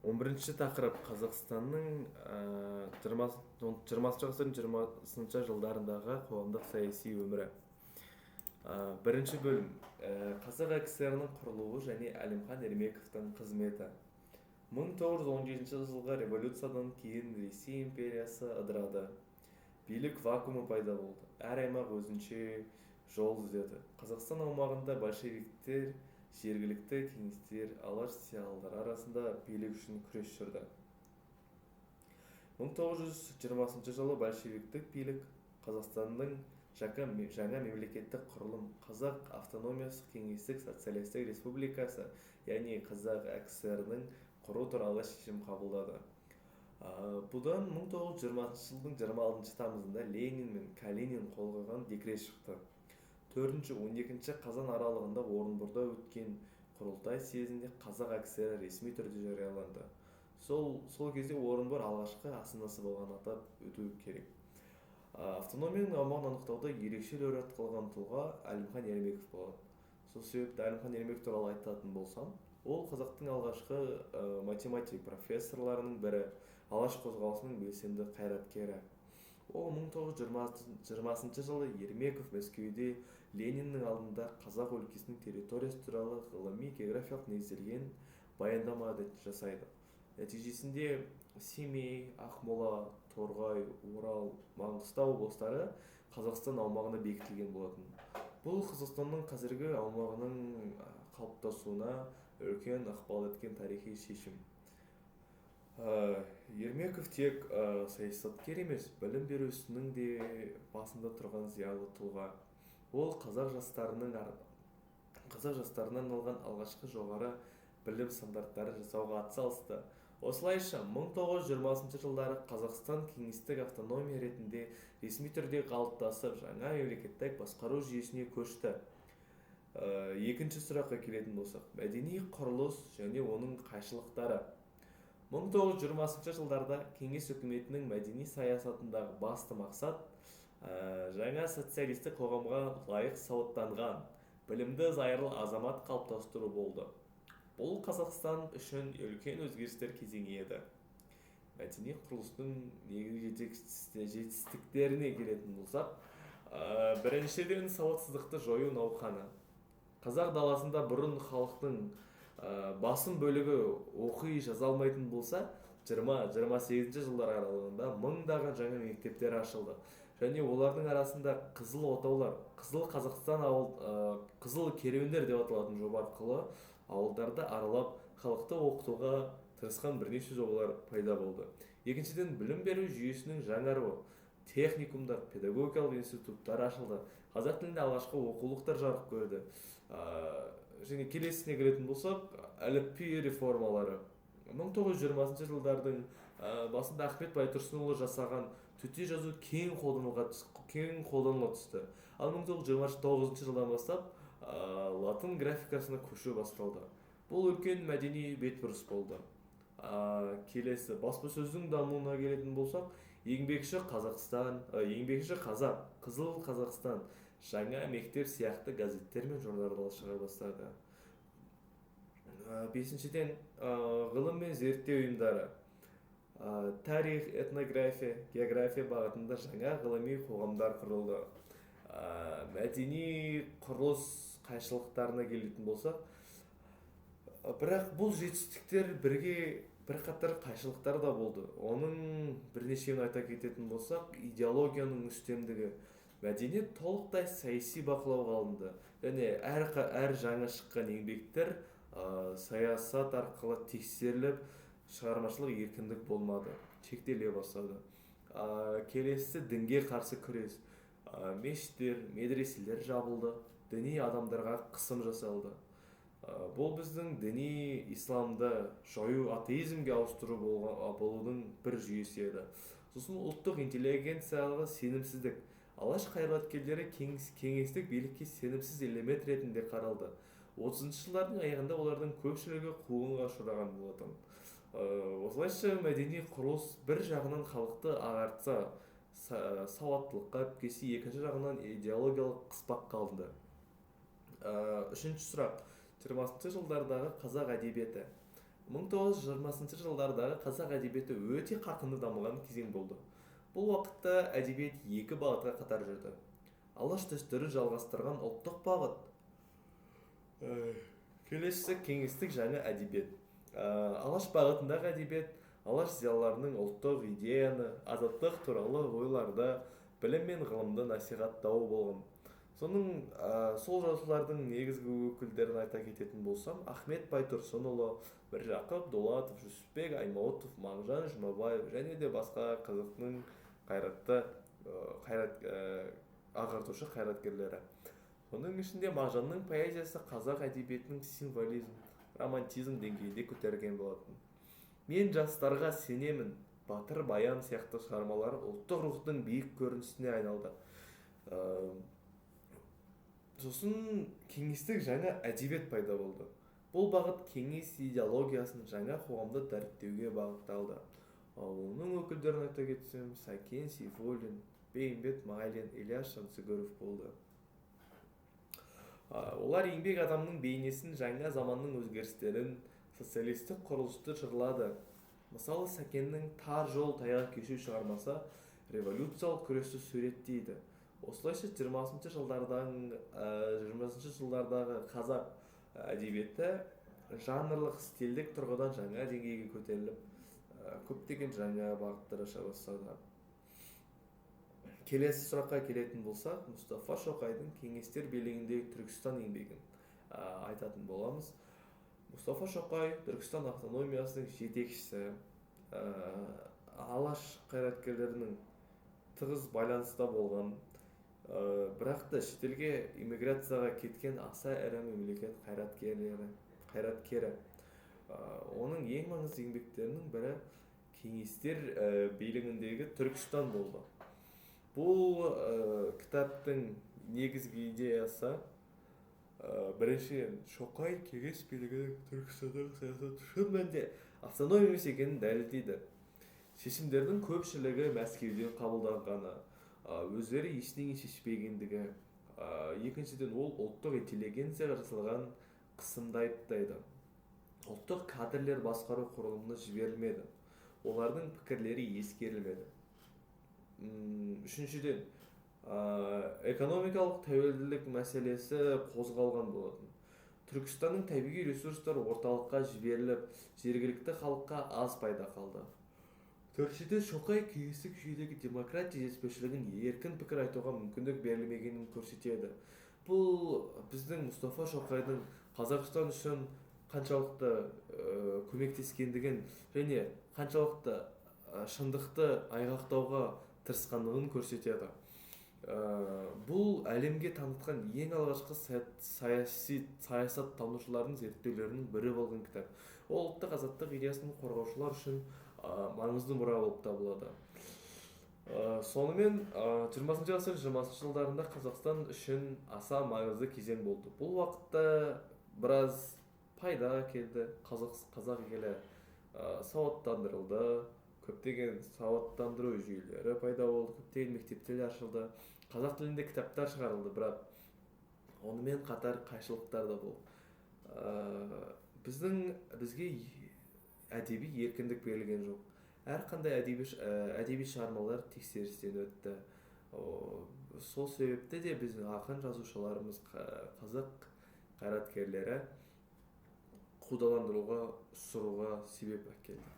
11-ші тақырып Қазақстанның 20 ғасырдың 20-шы жылдарындағы қоғамдық саяси өмірі. Бірінші бөлім. Қазақ АКСР-ның құрылуы және Әлімхан Ермековтің қызметі. 1917 жылғы революциядан кейін Ресей империясы ыдырады. Билік вакуумы пайда болды. Әр аймақ өзінше жол іздеді. Қазақстан аумағында большевиктер, жергілікті кеңестер, алаш социалдар арасында билік үшін күрес жүрді. 1920 жылы большевиктік билік Қазақстанның жаңа мемлекеттік құрылым Қазақ автономиясы кеңестік социалистік республикасы, яғни Қазақ АКСР-ның құру туралы шешім қабылдады. Бұдан 1920 жылдың 26 тамызында Ленин мен Калинин қол қойған декрет шықты. 4-12 қазан аралығында Орынборда өткен құрылтай съезінде Қазақ АКСР ресми түрде жарияланды. Сол кезде Орынбор алғашқы астанасы болған атап өту керек. Автономияның аумағын анықтауда ерекше рөл атқарған тұлға Әлімхан Ермеков болады. Сол себепті Әлімхан Ермеков туралы айтатын болсам, ол қазақтың алғашқы математик профессорларының бірі, алаш қозғалысының белсенді қайраткері. Ол 1920 жылы Ермеков Мәскеуде Лениннің алдында қазақ өлкесінің территориясы туралы ғылыми географиялық негізделген баяндама жасайды. Нәтижесінде Семей, Ақмола, Торғай, Орал, Маңғыстау облыстары Қазақстан аумағына бекітілген болатын. Бұл Қазақстанның қазіргі аумағының қалыптасуына үлкен ықпал еткен тарихи шешім. Ермеков тек саясаткер емес, білім беру ісінің де басында тұрған зиялы тұлға. Ол қазақ жастарынан алған алғашқы жоғары білім стандарттары жасауға атсалысты. Осылайша 1920 жылдары Қазақстан кеңестік автономия ретінде ресми түрде қалыптасып, жаңа мемлекеттік басқару жүйесіне көшті. Екінші сұраққа келетін болсақ, мәдени құрылыс және оның қайшылықтары. 1920 жылдарда кеңес үкіметінің мәдени саясатындағы басты мақсат жаңа социалистік қоғамға лайық сауаттанған, білімді зайырлы азамат қалыптастыру болды. Бұл Қазақстан үшін үлкен өзгерістер кезеңі еді. Мәдени құрылыстың негізгі жетістіктеріне келетін болсақ, біріншіден сауатсыздықты жою науқаны. Қазақ даласында бұрын халықтың басым бөлігі оқи жаза алмайтын болса, 20-28 жылдар аралығында мыңдаған жаңа мектептер ашылды. Және олардың арасында қызыл отаулар, қызыл Қазақстан қызыл керуендер деп аталатын жоба арқылы ауылдарды аралап халықты оқытуға тырысқан бірнеше жобалар пайда болды. Екіншіден, білім беру жүйесінің жаңаруы, техникумдар, педагогикалық институттар ашылды. Қазақ тілінде алғашқы оқулықтар жарық көрді. Және келесісіне келетін болсақ, әліпби реформалары. 1920 жылдардың басында Ахмет Байтұрсынұлы жасаған төте жазу кең қолданыла түсті. Ал 1929 жылдан бастап латын графикасына көшу басталды. Бұл үлкен мәдени бетбұрыс болды. Келесі баспасөздің дамуына келетін болсақ, еңбекші қазақ, қызыл Қазақстан, жаңа мектеп сияқты газеттер мен журналдар шыға бастады. Бесіншіден, ғылым мен зерттеу ұйымдары. Тарих, этнография, география бағытында жаңа ғылыми қоғамдар құрылды. Мәдени құрылыс қайшылықтарына келетін болсақ, бірақ бұл жетістіктер бірқатар қайшылықтар да болды. Оның бірнешеуін айта кететін болсақ, идеологияның үстемдігі. Мәдениет толықтай саяси бақылауға алынды. Және әр жаңа шыққан еңбектер саясат арқылы тексеріліп, шығармашылық еркіндік болмады, шектеле бастады. Келесі дінге қарсы күрес. Мешіттер, медреселер жабылды, діни адамдарға қысым жасалды. Бұл біздің діни исламды жою, атеизмге ауыстыру болудың бір жүйесі еді. Сосын ұлттық интеллигенцияға сенімсіздік. Алаш қайраткерлері кеңестік билікке сенімсіз элемент ретінде қаралды. 30 жылдардың аяғында олардың көпшілігі қуғынға ұшыраған болатын. Осылайша мәдени құрылыс бір жағынан халықты ағартса, сауаттылыққа кесе, екінші жағынан идеологиялық қыспақ қалды. Үшінші сұрақ. 20 жылдардағы қазақ әдебиеті. 1920 жылдардағы қазақ әдебиеті өте қарқынды дамыған кезең болды. Бұл уақытта әдебиет екі бағытқа қатар жүрді. Алаш дәстүрін жалғастырған ұлттық бағыт, келесісі кеңестік жаңа әдебиет. Алаш бағытындағы әдебиет алаш зиялыларының ұлттық идеяны, азаттық туралы ойларды, білім мен ғылымды насихаттауы болған. Сол жазушылардың негізгі өкілдерін айта кететін болсам, Ахмет Байтұрсынұлы, Міржақып Дулатов, Жүсіпбек Аймауытов, Мағжан Жұмабаев және де басқа қазақтың ағартушы қайраткерлері. Соның ішінде Мағжанның поэзиясы қазақ әдебиетінің символизм, романтизм деңгейінде көтерген болатын. Мен жастарға сенемін, Батыр Баян сияқты шығармалар ұлттық рухтың биік көрінісіне айналды. Сосын кеңестік жаңа әдебиет пайда болды. Бұл бағыт кеңес идеологиясын жаңа қоғамда дәріптеуге бағытталды. Оның өкілдерін айта кетсем, Сәкен Сейфуллин, Бейімбет Майлин, Ильяс Жансүгіров болды. Олар еңбек адамның бейнесін, жаңа заманның өзгерістерін, социалистік құрылысты жырлады. Мысалы, Сәкеннің «Тар жол таяқ кешу» шығармасы революциялық күресті суреттейді. Осылайша 20 жылдардағы қазақ әдебиеті жанрлық стильдік тұрғыдан жаңа деңгейге көтеріліп, көптеген жаңа бағыттар аша бастады. Келесі сұраққа келетін болсақ, Мұстафа Шоқайдың кеңестер билігіндегі Түркістан еңбегін айтатын боламыз. Мұстафа Шоқай Түркістан автономиясының жетекшісі, алаш қайраткерлерінің тығыз байланыста болған, бірақ та шетелге иммиграцияға кеткен аса ірі мемлекет қайраткері. Оның ең маңызды еңбектерінің бірі кеңестер билігіндегі Түркістан болды. Бұл кітаптың негізгі идеясы біріншіден Шоқай кеңес билігінің Түркістандағы саясаты шын мәнінде автономия емес екенін дәлелдейді. Шешімдердің көпшілігі Мәскеуден қабылданғаны, өздері ештеңе шешпегендігі. Екіншіден, ол ұлттық интеллигенцияға жасалған қысымды айыптайды. Ұлттық кадрлер басқару құрылымына жіберілмеді. Олардың пікірлері ескерілмеді. Үшіншіден, экономикалық тәуелділік мәселесі қозғалған болатын. Түркістанның табиғи ресурстары орталыққа жіберіліп, жергілікті халыққа аз пайда қалды. Төртіншіден, Шоқай кеңестік жүйедегі демократия жетіспеушілігін еркін пікір айтуға мүмкіндік берілмегенін көрсетеді. Бұл біздің Мұстафа Шоқайдың Қазақстан үшін қаншалықты көмектескендігін және қаншалықты шындықты айғақтауға тырысқандығын көрсетеді. Бұл әлемге танытқан ең алғашқы саясаттанушылардың зерттеулерінің бірі болған кітап. Ол ұлттық азаттық идеясын қорғаушылар үшін маңызды мұра болып табылады. Сонымен 20 ғасыр 20 жылдарында Қазақстан үшін аса маңызды кезең болды. Бұл уақытта біраз пайда келді. Қазақ елі сауаттандырылды. Көптеген сауаттандыру жүйелері пайда болды, көптеген мектептер ашылды, қазақ тілінде кітаптар шығарылды, бірақ онымен қатар қайшылықтар да болды. Бізге әдеби еркіндік берілген жоқ. Әрқандай әдеби шығармалар тексерістен өтті. Сол себепті де біздің ақын жазушыларымыз, қазақ қайраткерлері қудаландыруға, ұсыруға себеп әкелді.